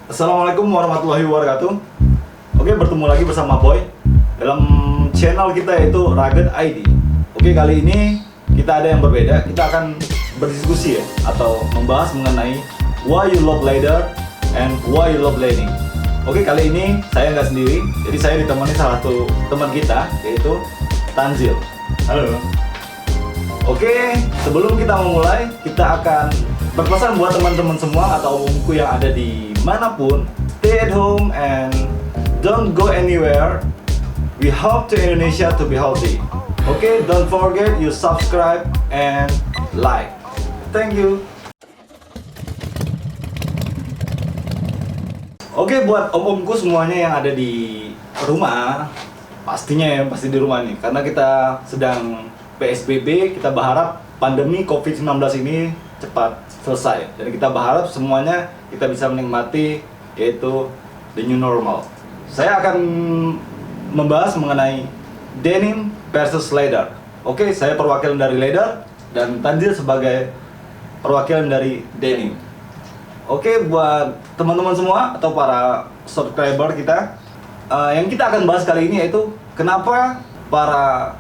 Assalamualaikum warahmatullahi wabarakatuh. Oke, bertemu lagi bersama Boy dalam channel kita yaitu Rugged ID. Oke, kali ini kita ada yang berbeda. Kita akan berdiskusi ya, atau membahas mengenai why you love ladder and why you love laning. Oke, kali ini saya nggak sendiri, jadi saya ditemani salah satu teman kita yaitu Tanzil. Halo. Oke, sebelum kita memulai, kita akan berpesan buat teman-teman semua atau umumku yang ada di manapun, stay at home and don't go anywhere. We hope to Indonesia to be healthy. Okay, don't forget you subscribe and like. Thank you. Oke, buat om-omku semuanya yang ada di rumah, pastinya ya, pasti di rumah nih, karena kita sedang PSBB, kita berharap pandemi COVID-19 ini cepat selesai. Dan kita berharap semuanya kita bisa menikmati yaitu the new normal. Saya akan membahas mengenai denim versus leather. Oke, saya perwakilan dari leather dan Tanzil sebagai perwakilan dari denim. Oke, buat teman-teman semua atau para subscriber kita, yang kita akan bahas kali ini yaitu kenapa para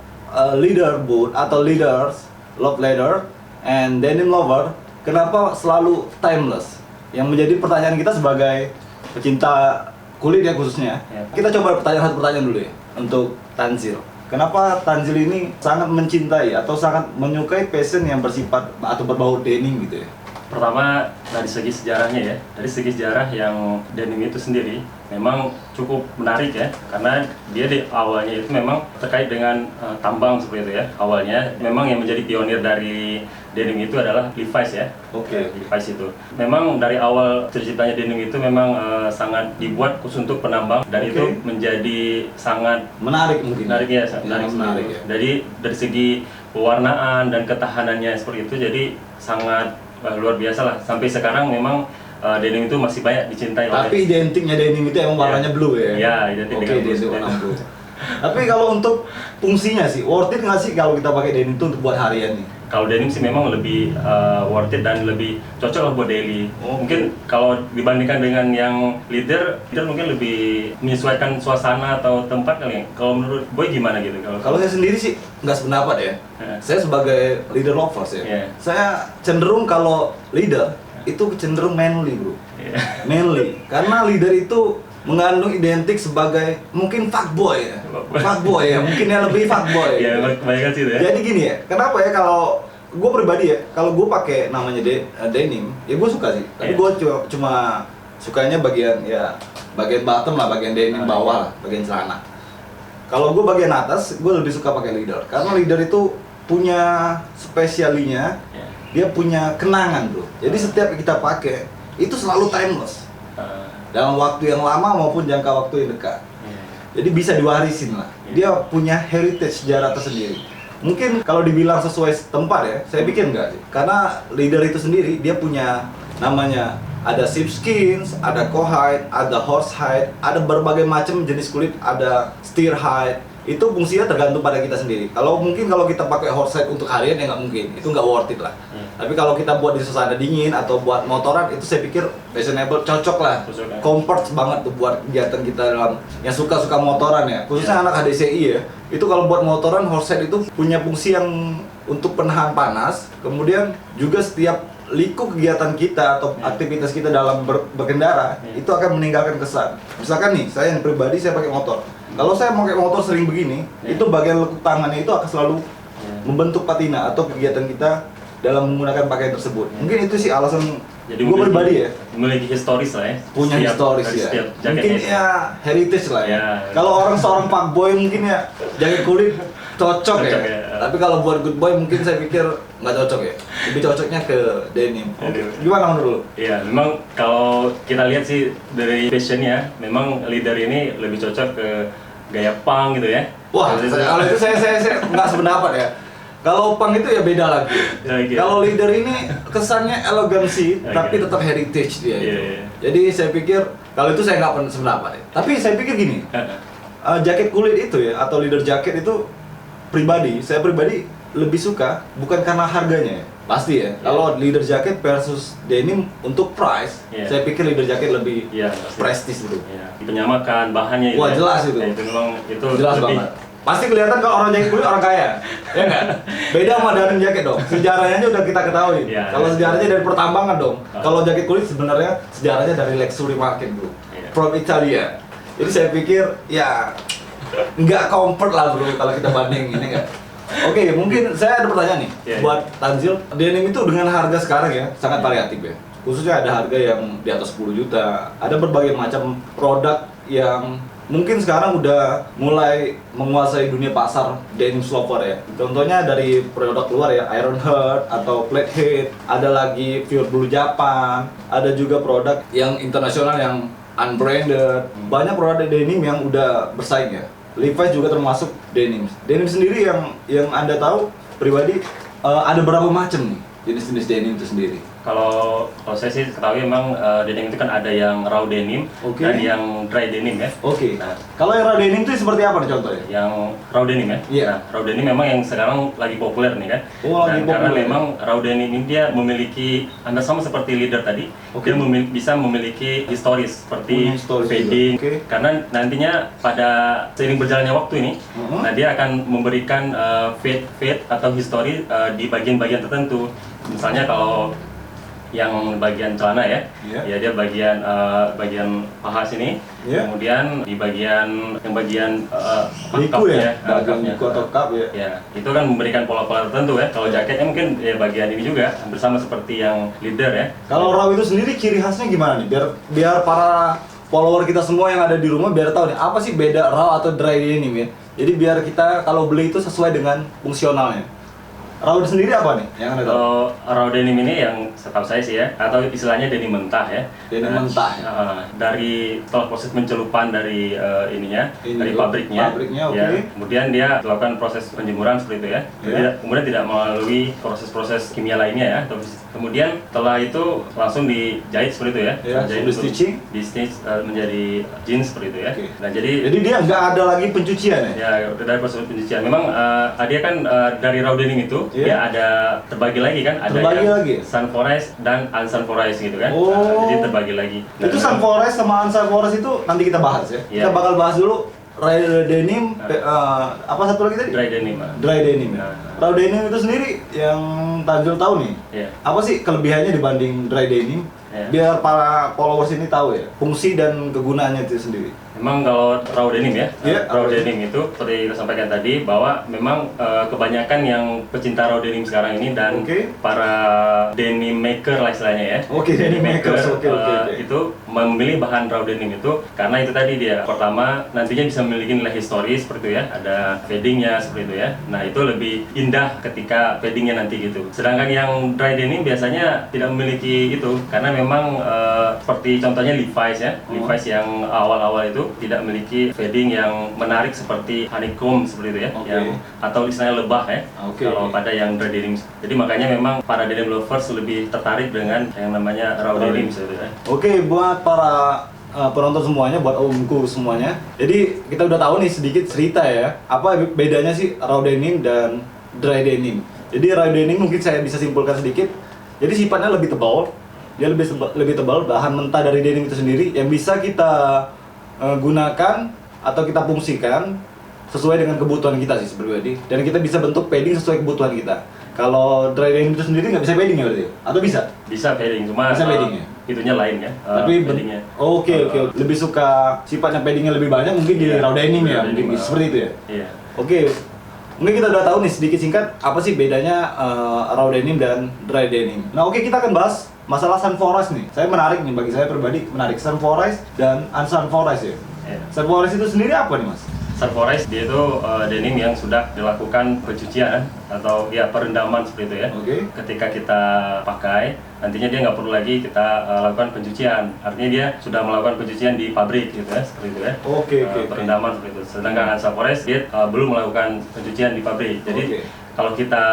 leaderboard atau leaders love leather and denim lover kenapa selalu timeless. Yang menjadi pertanyaan kita sebagai pecinta kulit ya khususnya. Kita coba satu pertanyaan dulu ya untuk Tanzil. Kenapa Tanzil ini sangat mencintai atau sangat menyukai fashion yang bersifat atau berbau denim gitu ya? Pertama dari segi sejarahnya ya, dari segi sejarah yang denim itu sendiri memang cukup menarik ya, karena dia di awalnya itu memang terkait dengan tambang seperti itu ya. Awalnya memang yang menjadi pionir dari denim itu adalah Levi's ya. Oke. Levi's itu memang dari awal terciptanya denim itu memang sangat dibuat khusus untuk penambang dan itu menjadi sangat menarik mungkin. Menarik ya, menarik ya. Jadi dari segi pewarnaan dan ketahanannya seperti itu, jadi sangat luar biasa lah. Sampai sekarang memang denim itu masih banyak dicintai. Tapi identiknya denim itu emang warnanya blue ya? Iya, identik dengan identik warna blue. Tapi kalau untuk fungsinya sih, worth it nggak sih kalau kita pakai denim itu untuk buat harian nih? Kalau denim sih memang lebih worth it dan lebih cocok lah buat daily. Mungkin kalau dibandingkan dengan yang leader mungkin lebih menyesuaikan suasana atau tempat kali ya. Kalau menurut Boy gimana gitu? Kalau saya sendiri sih nggak sependapat ya. Saya sebagai leader lovers ya. Saya cenderung kalau leader itu cenderung manly bro. Manly. Karena leader itu mengandung identik sebagai mungkin fuckboy ya. Fuckboy ya, mungkin yang lebih fuckboy. Ya, kebanyakan sih ya. Jadi gini ya, kenapa ya kalau gue pribadi ya, kalau gue pakai namanya denim, ya gue suka sih. Tapi gue cuma sukanya bagian bottom lah, bagian denim bawah lah, bagian celana. Kalau gue bagian atas, gue lebih suka pakai leader. Karena leader itu punya spesialinya, dia punya kenangan bro. Jadi setiap kita pakai, itu selalu timeless. Dalam waktu yang lama maupun jangka waktu yang dekat. Jadi bisa diwarisin lah. Dia punya heritage sejarah tersendiri. Mungkin kalau dibilang sesuai tempat ya, saya pikir enggak sih. Karena leader itu sendiri dia punya namanya ada sheepskins, ada cowhide, ada horsehide, ada berbagai macam jenis kulit, ada steerhide. Itu fungsinya tergantung pada kita sendiri. Kalau kita pakai horsehide untuk harian ya nggak mungkin, itu nggak worth it lah. Tapi kalau kita buat di suasana dingin atau buat motoran itu saya pikir fashionable, cocok lah. Comfort banget tuh buat kegiatan kita dalam yang suka motoran ya. Khususnya anak HDCI ya. Itu kalau buat motoran horsehide itu punya fungsi yang untuk penahan panas. Kemudian juga setiap liku kegiatan kita atau aktivitas kita dalam berkendara itu akan meninggalkan kesan. Misalkan nih, saya yang pribadi saya pakai motor. Kalau saya pakai motor sering begini, itu bagian lekuk tangannya itu akan selalu membentuk patina atau kegiatan kita dalam menggunakan pakaian tersebut. Mungkin itu sih alasan gue pribadi ya. Memiliki historis lah ya. Punya historis ya. Mungkin ya heritage lah ya. Kalau seorang fuckboy mungkin ya jaket kulit cocok ya. Tapi kalau buat good boy mungkin saya pikir nggak cocok ya. Lebih cocoknya ke denim. Gimana menurut lu? Iya, memang kalau kita lihat sih dari fashionnya, memang leader ini lebih cocok ke gaya punk gitu ya. Wah, kalau itu saya nggak sependapat ya. Kalau punk itu ya beda lagi. Kalau leader ini kesannya elegansi, tapi tetap heritage dia. Jadi saya pikir kalau itu saya nggak sependapat ya. Tapi saya pikir gini, jaket kulit itu ya atau leader jacket itu saya pribadi lebih suka bukan karena harganya ya. Pasti ya. Kalau leather jacket versus denim untuk price, Iya. saya pikir leather jacket lebih Iya, pasti. prestis gitu. Ya, penyamakan bahannya itu. Wah, ya. jelas itu. Ya, itu memang itu Jelas lebih. banget. Pasti kelihatan kalau orang jaket kulit orang kaya, ya nggak? Beda sama denim jaket dong. Sejarahnya aja udah kita ketahui. Iya, Kalau iya. sejarahnya dari pertambangan dong. Oh. Kalau jaket kulit sebenarnya sejarahnya dari luxury market bro, Iya. from Italia. Jadi saya pikir ya nggak comfort lah bro kalau kita banding ini nggak. Oke, mungkin saya ada pertanyaan nih Iya, buat Tanzil. Denim itu dengan harga sekarang ya sangat Iya. variatif ya. Khususnya ada harga yang di atas 10 juta. Ada berbagai macam produk yang mungkin sekarang udah mulai menguasai dunia pasar denim sloper ya. Contohnya dari produk luar ya, Ironheart atau Flathead, ada lagi Pure Blue Japan, ada juga produk yang internasional yang unbranded. Banyak produk denim yang udah bersaing ya. Levi's juga termasuk denim. Denim sendiri yang Anda tahu pribadi ada berapa macam nih jenis-jenis denim itu sendiri? Kalau saya sih ketahui memang denim itu kan ada yang raw denim Oke. dan yang dry denim ya. Oke. Nah, Kalau yang raw denim itu seperti apa nih contohnya? yang raw denim ya. Iya. Nah, raw denim memang yang sekarang lagi populer nih kan. Oh, lagi Dan karena populer. memang raw denim ini dia memiliki hampir sama seperti leather tadi. Oke. Dia bisa memiliki historis seperti Punya historis fading. juga. Oke. Karena nantinya pada seiring berjalannya waktu ini, Mhm. nah dia akan memberikan fade atau histori di bagian-bagian tertentu. Misalnya kalau yang bagian celana ya, Iya. ya dia bagian paha sini, Iya. kemudian di bagian Liku cup ya, bagian cupnya. liku atau cup ya. Ya, itu kan memberikan pola-pola tertentu ya. Kalau jaketnya mungkin ya bagian ini juga bersama seperti yang leather ya. Kalau raw itu sendiri ciri khasnya gimana nih? Biar para follower kita semua yang ada di rumah biar tahu nih apa sih beda raw atau dry denim ya. Jadi biar kita kalau beli itu sesuai dengan fungsionalnya. Raw itu sendiri apa nih yang Anda tahu? Kalau raw denim ini yang setahu saya sih ya, atau istilahnya denim mentah ya. Denim Nah, mentah ya? Dari setelah proses pencelupan dari dari Ini, pabriknya, pabriknya, ya, oke. kemudian dia melakukan proses penjemuran seperti itu ya. Ya. Kemudian tidak melalui proses-proses kimia lainnya ya. Kemudian setelah itu langsung dijahit seperti itu ya. Ya, Dijahit di untuk- stitching? di stitch menjadi jeans seperti itu ya. Oke. Nah jadi Jadi dia nggak ada lagi pencucian ya? ya dari proses pencucian memang dia kan dari raw denim itu Iya. dia ada terbagi lagi kan, ada Terbagi yang lagi? sunforest dan unsunforest gitu kan. Oh. Jadi terbagi lagi. Itu sunforest sama unsunforest itu nanti kita bahas ya. Iya. Kita bakal bahas dulu raw denim, apa satu lagi tadi? Dry denim. Dry denim ya. Nah. Raw denim itu sendiri yang Tanjul tahu nih. Iya. Apa sih kelebihannya dibanding dry denim? Iya. Biar para followers ini tahu ya fungsi dan kegunaannya itu sendiri. Memang kalau raw denim ya, Iya, raw raw denim itu seperti kita sampaikan tadi bahwa memang kebanyakan yang pecinta raw denim sekarang ini dan Oke. para denim maker lah istilahnya ya. Oke, denim makers, oke. Itu memilih bahan raw denim itu karena itu tadi dia pertama nantinya bisa memiliki nilai historis seperti itu ya, ada fadingnya seperti itu ya. Nah itu lebih indah ketika fadingnya nanti gitu. Sedangkan yang dry denim biasanya tidak memiliki itu karena memang seperti contohnya Levi's ya, Levi's yang awal-awal itu tidak memiliki fading yang menarik seperti honeycomb seperti itu ya, Oke. yang atau istilahnya lebah ya. Oke, Kalau oke. pada yang dry denim. Jadi makanya memang para denim lovers lebih tertarik dengan yang namanya raw denim seperti itu ya. Oke, buat para penonton semuanya, buat omku semuanya. Jadi kita udah tahu nih sedikit cerita ya, apa bedanya sih raw denim dan dry denim. Jadi raw denim mungkin saya bisa simpulkan sedikit. Jadi sifatnya lebih tebal, dia lebih tebal bahan mentah dari denim itu sendiri yang bisa kita gunakan atau kita fungsikan sesuai dengan kebutuhan kita sih pribadi. Dan kita bisa bentuk padding sesuai kebutuhan kita. Kalau dry denim itu sendiri nggak bisa padding ya berarti? Atau bisa? Bisa padding, cuma Bisa padding ya? itunya lain ya. Tapi paddingnya. Oke. Lebih suka sifatnya paddingnya lebih banyak mungkin di Iya, raw denim ya, raw denim, mungkin seperti itu ya. Iya. Oke. Mungkin kita udah tahu nih sedikit singkat apa sih bedanya raw denim dan dry denim. Nah, oke kita akan bahas masalah sunforest nih. Saya menarik nih, bagi saya pribadi menarik sunforest dan unsunforest ya. Iya. Sunforest itu sendiri apa nih, Mas? Sunforest dia itu denim yang sudah dilakukan pencucian atau ya perendaman seperti itu ya. Oke. Ketika kita pakai, nantinya dia nggak perlu lagi kita lakukan pencucian. Artinya dia sudah melakukan pencucian di pabrik gitu ya, seperti itu ya. Oke. Perendaman seperti itu. Sedangkan Sunforest dia belum melakukan pencucian di pabrik. Jadi Oke. kalau kita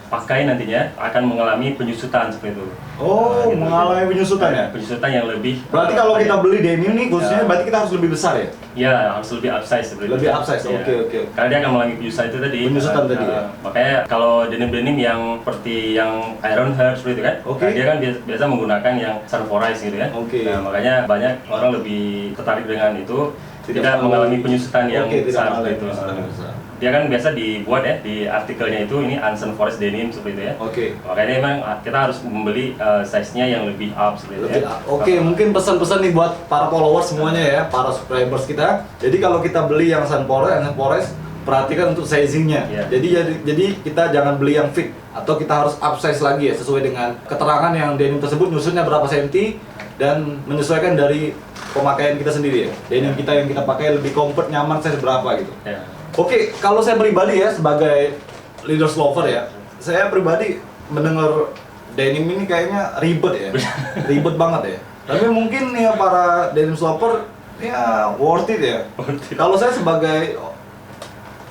pakai nantinya akan mengalami penyusutan seperti itu. Oh, Gitu. mengalami penyusutan ya? Penyusutan yang lebih. Berarti kalau kita beli denim nih khususnya Ya. berarti kita harus lebih besar ya? Ya, harus lebih upsize seperti itu. Lebih upsize, Ya. oke. Karena dia akan mengalami penyusutan itu tadi. Penyusutan tadi, ya. Makanya kalau denim-denim yang seperti yang Iron Heart seperti itu kan, Oke. nah, dia kan biasa menggunakan yang sunforized gitu kan. Oke. Nah, makanya banyak orang lebih tertarik dengan itu, tidak mau- mengalami penyusutan yang Oke, tidak besar mengalami seperti itu. penyusutan yang besar. Dia kan biasa dibuat ya di artikelnya itu ini unsunforized denim seperti itu ya. Oke. Makanya memang kita harus membeli size-nya yang lebih up seperti itu Lebih, ya. oke, mungkin pesan-pesan nih buat para followers semuanya ya, para subscribers kita. Jadi kalau kita beli yang sunforized, perhatikan untuk sizingnya. Iya. Jadi kita jangan beli yang fit atau kita harus upsize lagi ya sesuai dengan keterangan yang denim tersebut nyusunnya berapa senti dan menyesuaikan dari pemakaian kita sendiri ya. Denim kita yang kita pakai lebih comfort, nyaman, size berapa gitu. Ya. Oke, kalau saya pribadi ya sebagai leaders lover ya, saya pribadi mendengar denim ini kayaknya ribet ya, ribet banget ya. Tapi mungkin ya para denim lover ya worth it ya. Kalau saya sebagai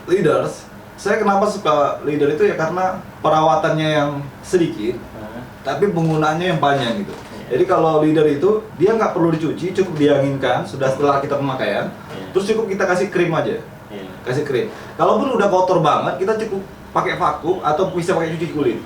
leaders, saya kenapa suka leader itu ya karena perawatannya yang sedikit, tapi penggunaannya yang banyak gitu. Jadi kalau leader itu dia nggak perlu dicuci, cukup dianginkan sudah setelah kita pemakaian, terus cukup kita kasih krim aja. Iya. Kasih krim. Kalaupun udah kotor banget, kita cukup pakai vakum atau bisa pakai cuci kulit.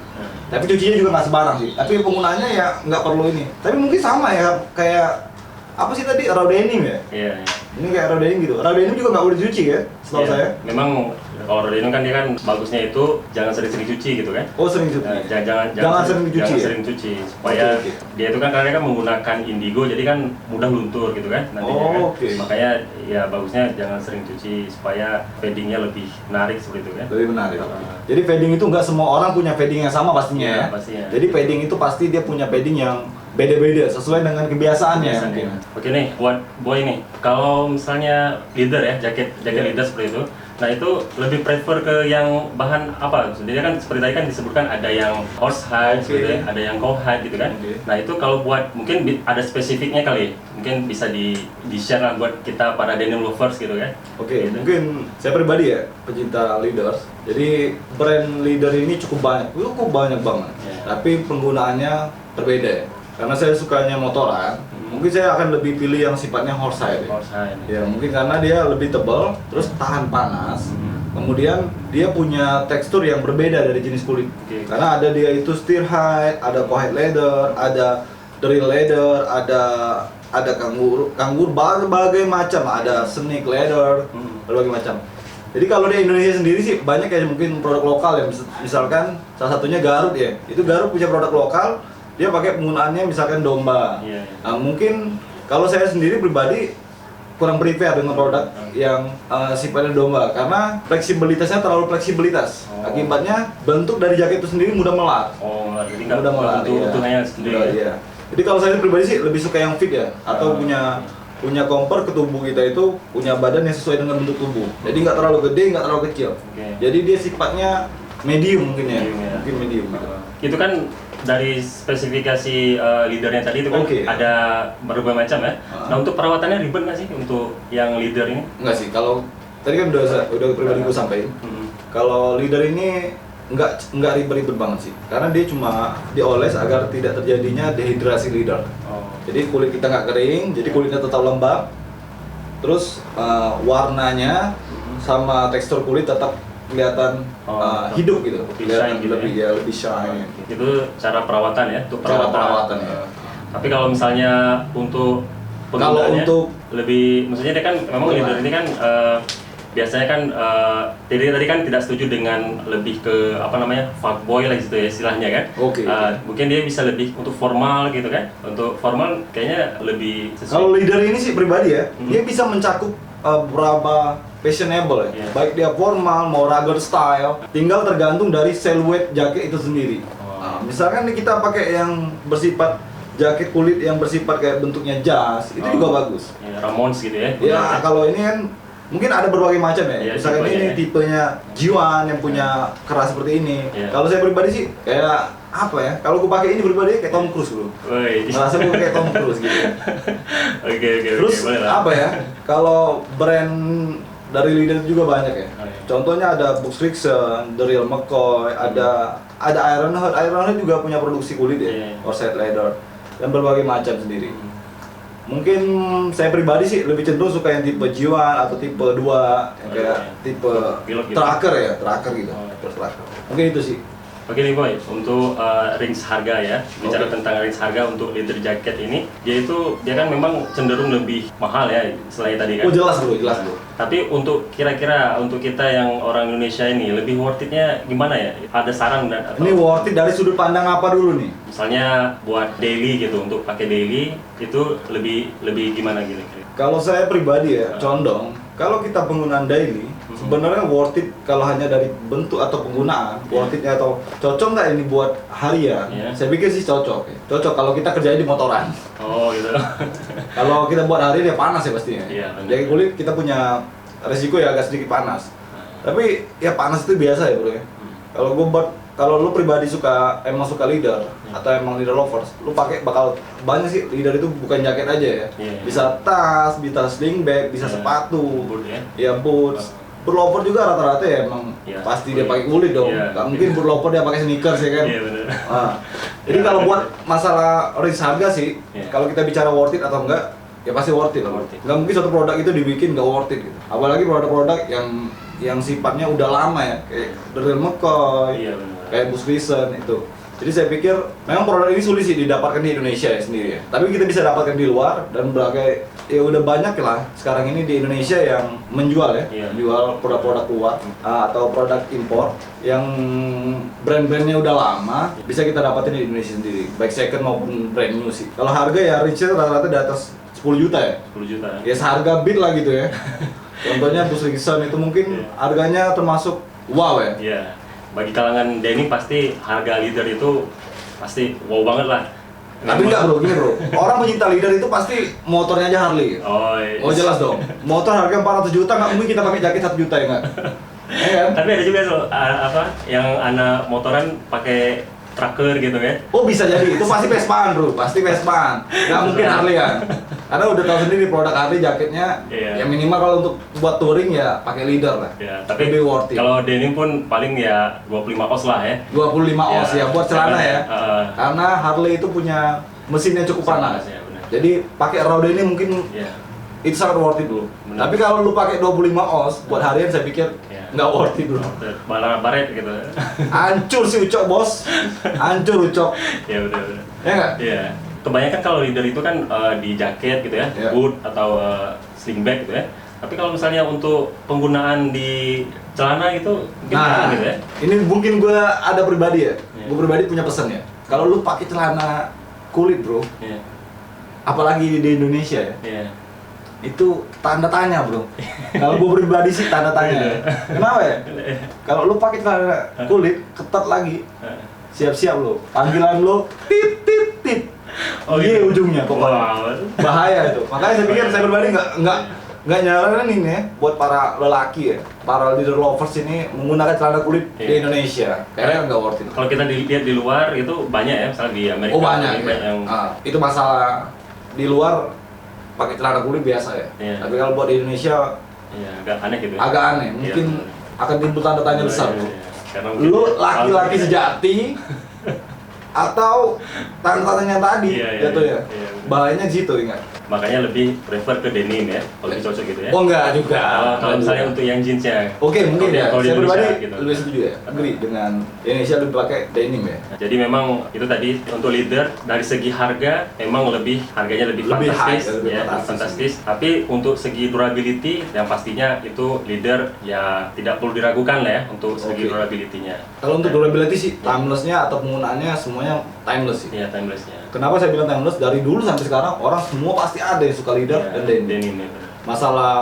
Tapi cucinya juga nggak sebarang sih. Tapi penggunaannya ya nggak perlu ini. Tapi mungkin sama ya kayak apa sih tadi raw denim ya? Iya. Ini kayak raw denim gitu. Raw denim juga nggak boleh dicuci ya, setahu Iya. saya. Memang kalau denim kan dia kan bagusnya itu jangan sering-sering cuci gitu kan. Oh sering cuci. Jangan sering dicuci. Jangan Ya? sering cuci supaya Oke. dia itu kan karena dia kan menggunakan indigo jadi kan mudah luntur gitu kan nantinya kan. Oke. Makanya ya bagusnya jangan sering cuci supaya paddingnya lebih menarik seperti itu kan. Lebih menarik. Ah. Jadi padding itu nggak semua orang punya padding yang sama pastinya Iya, ya. pastinya. Jadi padding itu pasti dia punya padding yang beda-beda sesuai dengan kebiasaannya mungkin. Oke nih, buat boy nih, kalau misalnya leader ya, jaket Iya. leader seperti itu, nah itu lebih prefer ke yang bahan apa? Jadi kan seperti tadi kan disebutkan ada yang horse hide, Oke. seperti itu, ada yang cow hide gitu kan. Oke. Nah itu kalau buat mungkin ada spesifiknya kali, mungkin bisa di share lah buat kita para denim lovers gitu kan. Oke, Gitu. mungkin saya pribadi ya pecinta leaders. Jadi brand leader ini cukup banyak banget. Iya. Tapi penggunaannya berbeda ya. Karena saya sukanya motoran, mungkin saya akan lebih pilih yang sifatnya horsehide. Horse hide. Ya, mungkin karena dia lebih tebal, terus tahan panas. Kemudian dia punya tekstur yang berbeda dari jenis kulit. Oke. Karena ada dia itu steer hide, ada cowhide leather, ada drill leather, ada kangur berbagai macam, ada snake leather, berbagai macam. Jadi kalau di Indonesia sendiri sih banyak ya mungkin produk lokal ya, misalkan salah satunya Garut ya. Itu Garut punya produk lokal, dia pakai penggunaannya misalkan domba. Iya. Nah, mungkin kalau saya sendiri pribadi kurang prefer dengan produk yang sifatnya domba karena fleksibilitasnya terlalu fleksibilitas. Oh. Akibatnya bentuk dari jaket itu sendiri mudah melar. Oh, jadi nggak Mudah melar. untuk utuhnya sendiri. Ya? Iya. Jadi kalau saya pribadi sih lebih suka yang fit ya atau punya comfort ke tubuh kita itu punya badan yang sesuai dengan bentuk tubuh. Jadi nggak terlalu gede, nggak terlalu kecil. Oke. Jadi dia sifatnya medium mungkin ya. Medium, ya. Mungkin medium gitu. Itu kan dari spesifikasi leadernya tadi itu kan Oke. ada berbagai macam ya. Ah. Nah untuk perawatannya ribet nggak sih untuk yang leader ini? Enggak sih, kalau tadi kan udah pribadi gue sampaikan. Kalau leader ini nggak ribet-ribet banget sih, karena dia cuma dioles agar tidak terjadinya dehidrasi leader. Oh. Jadi kulit kita nggak kering, jadi kulitnya tetap lembab. Terus warnanya sama tekstur kulit tetap kelihatan hidup gitu, Lebih kelihatan shine gitu lebih shine. Itu cara perawatan ya, untuk Cara perawatan. perawatan ya. Tapi kalau misalnya untuk Kalau penggunaannya untuk- lebih, maksudnya dia kan memang leader ini kan biasanya kan tadi kan tidak setuju dengan lebih ke apa namanya fuckboy lah gitu ya istilahnya kan. Oke. Mungkin dia bisa lebih untuk formal gitu kan. Untuk formal kayaknya lebih Kalau sesuai. leader ini sih pribadi ya, dia bisa mencakup berapa fashionable ya. Iya. Baik dia formal mau rugged style, tinggal tergantung dari silhouette jaket itu sendiri. Oh. Nah, misalkan kita pakai yang bersifat jaket kulit yang bersifat kayak bentuknya jas, itu juga bagus. Ya, Ramones gitu ya. Ya kalau ini kan mungkin ada berbagai macam ya. Iya, Misalkan tipenya ini ya. tipenya Jiwan yang punya keras seperti ini. Iya. Kalau saya pribadi sih kayak apa ya? Kalau aku pakai ini pribadi kayak Tom Cruise dulu. Woi. Merasa gue kayak Tom Cruise gitu. Oke, Terus boleh lah. apa ya? Kalau brand dari leader juga banyak ya. Oh, iya. Contohnya ada Bush Rickson, The Real McCoy, ada Ironheart. Ironheart juga punya produksi kulit ya, Iya. Orsett Leather dan berbagai macam sendiri. Hmm. Mungkin saya pribadi sih lebih cenderung suka yang tipe G1 atau tipe 2 yang kayak tipe Pilot gitu. tracker gitu. Oh, iya. Tracker. Mungkin itu sih. Oke nih Boy, untuk range harga ya, bicara Oke. tentang range harga untuk leather jacket ini, dia kan memang cenderung lebih mahal ya, selain tadi kan. Oh jelas bro. Tapi untuk kira-kira untuk kita yang orang Indonesia ini lebih worth it-nya gimana ya? Ada saran dan atau Ini worth it dari sudut pandang apa dulu nih? misalnya buat daily gitu, untuk pakai daily itu lebih gimana gitu? Kalau saya pribadi ya, condong kalau kita penggunaan daily, sebenarnya worth it kalau hanya dari bentuk atau penggunaan, worth it-nya atau cocok nggak ini buat harian? Iya. Saya pikir sih cocok. Cocok kalau kita kerjain di motoran. Oh gitu. Kalau kita buat harian ya panas ya pastinya. Iya, benar. Jadi kulit kita punya resiko ya agak sedikit panas. Tapi ya panas itu biasa ya bro ya. Kalau lu pribadi emang suka leader atau emang leader lovers, lu pakai bakal banyak sih. Leader itu bukan jaket aja ya. Iya. Bisa tas, bisa sling bag, bisa Iya. sepatu, Boot ya. ya boots. Berloper juga rata-rata ya emang Iya, pasti dia kulit. pakai kulit dong. Iya. Gak mungkin berloper dia pakai sneakers ya kan. Iya benar. Nah, jadi kalau buat masalah range harga sih, Iya. kalau kita bicara worth it atau enggak, ya pasti worth it lah. Worth it. Nggak mungkin suatu produk itu dibikin nggak worth it gitu. Apalagi produk-produk yang sifatnya udah lama ya, kayak The Real McCoy, Iya benar. kayak Bush Rickson itu. Jadi saya pikir memang produk ini sulit sih didapatkan di Indonesia ya sendiri ya. Tapi kita bisa dapatkan di luar dan berbagai ya udah banyak lah sekarang ini di Indonesia yang menjual ya, Iya. menjual produk-produk luar atau produk impor yang brand-brandnya udah lama bisa kita dapatin di Indonesia sendiri, baik second maupun brand new sih. Kalau harga ya range-nya rata-rata di atas 10 juta ya. 10 juta. Ya seharga Beat lah gitu ya. Contohnya Bush Rickson itu mungkin Iya. harganya termasuk wow ya. Iya. Bagi kalangan denim pasti harga leader itu pasti wow banget lah. Tapi enggak bro, gini bro. Orang pencinta leader itu pasti motornya aja Harley. Oh, iya. Oh jelas dong. Motor harga 400 juta nggak mungkin kita pakai jaket 1 juta ya nggak? Ya kan? Tapi ada juga tuh yang anak motoran pakai tracker gitu ya. Oh bisa jadi, itu pasti Vespaan bro, pasti Vespaan. Nggak mungkin Harley kan? Karena udah tahu sendiri produk Harley jaketnya, Iya. ya minimal kalau untuk buat touring ya pakai leader lah. Ya, tapi Lebih worth it. kalau denim pun paling ya 25 os lah ya. 25 oz ya buat celana ya. Karena Harley itu punya mesin yang cukup panas. Ya, benar. Jadi pakai raw denim mungkin Ya. itu sangat worth it bro. Benar. Tapi kalau lu pakai 25 oz buat harian saya pikir Iya. nggak worth it bro. Baret gitu. Hancur si Ucok bos, hancur Ucok. Ya udah. Ya nggak? Iya. Kebanyakan kalau leader itu kan di jaket gitu ya, Iya. boot atau sling bag gitu ya. Tapi kalau misalnya untuk penggunaan di celana gitu gimana Nah, gitu ya? ini mungkin gue ada pribadi ya. Iya. Gue pribadi punya pesan ya. Kalau lu pakai celana kulit bro, Iya. apalagi di Indonesia ya, Iya. itu tanda tanya bro. Kalau gue pribadi sih tanda tanya. Iya. Kenapa ya? Kalau lu pakai celana kulit ketat lagi, siap-siap lo. Panggilan lo tit tit tit. Oh, Iya gitu. ujungnya pokoknya. Wow. Bahaya itu. Makanya saya pikir saya pribadi nggak nyaranin ya buat para lelaki ya, para leader lovers ini menggunakan celana kulit di Iya. Indonesia. Kayaknya nggak worth it. Kalau kita lihat di luar itu banyak ya, misalnya di Amerika Oh banyak ini ya. yang Itu masalah di luar pakai celana kulit biasa ya. Iya. Tapi kalau buat di Indonesia ya, agak aneh gitu ya. agak aneh. Mungkin akan timbul tanda tanya besar Iya, bro. iya. Karena mungkin Lu laki-laki sejati atau tanda-tandanya tadi Iya, iya, jatuh ya. iya. Bahayanya di situ ingat. Makanya lebih prefer ke denim ya, kalau lebih cocok gitu ya. Oh enggak juga. Kalau misalnya untuk yang jeansnya. Oke, mungkin ya. kalau di Saya pribadi Indonesia gitu. lebih setuju ya. Agree dengan Indonesia lebih pakai denim ya. Jadi memang itu tadi untuk leader dari segi harga memang harganya lebih Lebih fantastis high, lebih ya, fantastis. fantastis. Tapi untuk segi durability yang pastinya itu leader ya tidak perlu diragukan lah ya untuk segi Oke. durability-nya. Kalau untuk durability sih timeless-nya atau penggunaannya semuanya timeless sih. Iya, timeless-nya. Kenapa saya bilang timeless? Dari dulu sampai sekarang orang semua pasti ada yang suka leader Iya, dan denim. denim ya, benar. Masalah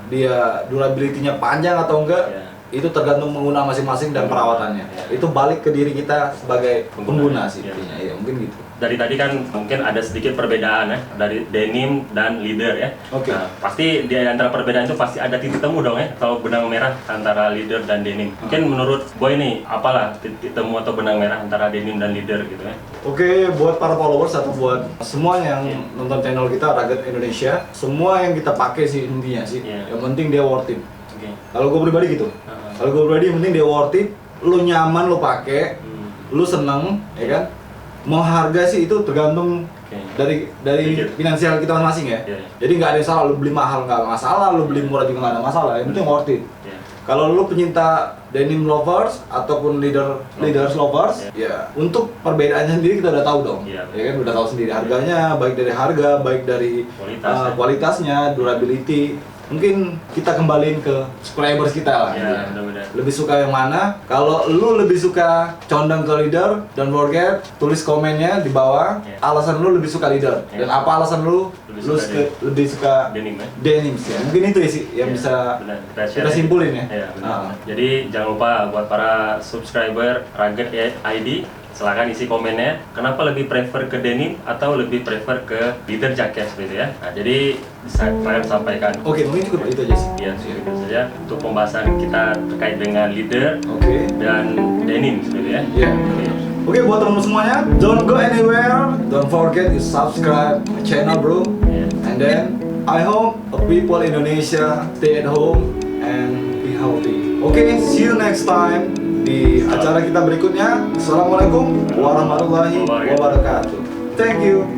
dia durability-nya panjang atau enggak, Iya. itu tergantung pengguna masing-masing dan perawatannya. Iya. Itu balik ke diri kita sebagai pengguna sih Iya. intinya. Iya, mungkin gitu. Dari tadi kan mungkin ada sedikit perbedaan ya dari denim dan leader ya. Oke. Nah, pasti di antara perbedaan itu pasti ada titik temu dong ya kalau benang merah antara leader dan denim. Mungkin menurut Boy nih apalah titik temu atau benang merah antara denim dan leader gitu ya. Oke, buat para followers atau buat semua yang Iya. nonton channel kita Rugged Indonesia, semua yang kita pakai sih intinya sih, Iya. yang penting dia worth it. Oke. Kalau gue pribadi gitu. Kalau gue pribadi yang penting dia worth it, lu nyaman lu pakai, lu seneng, ya kan? Mau harga sih itu tergantung dari finansial kita masing-masing ya. Jadi nggak ada yang salah, lu beli mahal nggak masalah, lu beli murah juga nggak ada masalah. Yang penting worth it. Kalau lu pencinta denim lovers ataupun leaders lovers, ya untuk perbedaannya sendiri kita udah tahu dong. Ya kan udah tahu sendiri harganya, baik dari harga, baik dari kualitasnya, durability. Mungkin kita kembaliin ke subscribers kita lah. Ya, benar-benar. Lebih suka yang mana? Kalau lu lebih suka condong ke leader, don't forget tulis komennya di bawah. Alasan lu lebih suka leader dan apa alasan lu lebih suka denim sih. Mungkin itu ya sih yang bisa kita simpulin ya. Benar. Jadi jangan lupa buat para subscriber Rugged ID, silahkan isi komennya. Kenapa lebih prefer ke denim atau lebih prefer ke leather jacket seperti itu ya? Nah, jadi saya sampaikan. Oke, mungkin cukup itu aja sih. Iya, itu saja untuk pembahasan kita terkait dengan leather dan denim seperti itu ya. Oke, buat teman-teman semuanya, don't go anywhere. Don't forget to subscribe my channel, bro. And then I hope people Indonesia stay at home and be healthy. Okay, see you next time di acara kita berikutnya. Assalamualaikum warahmatullahi wabarakatuh. Thank you.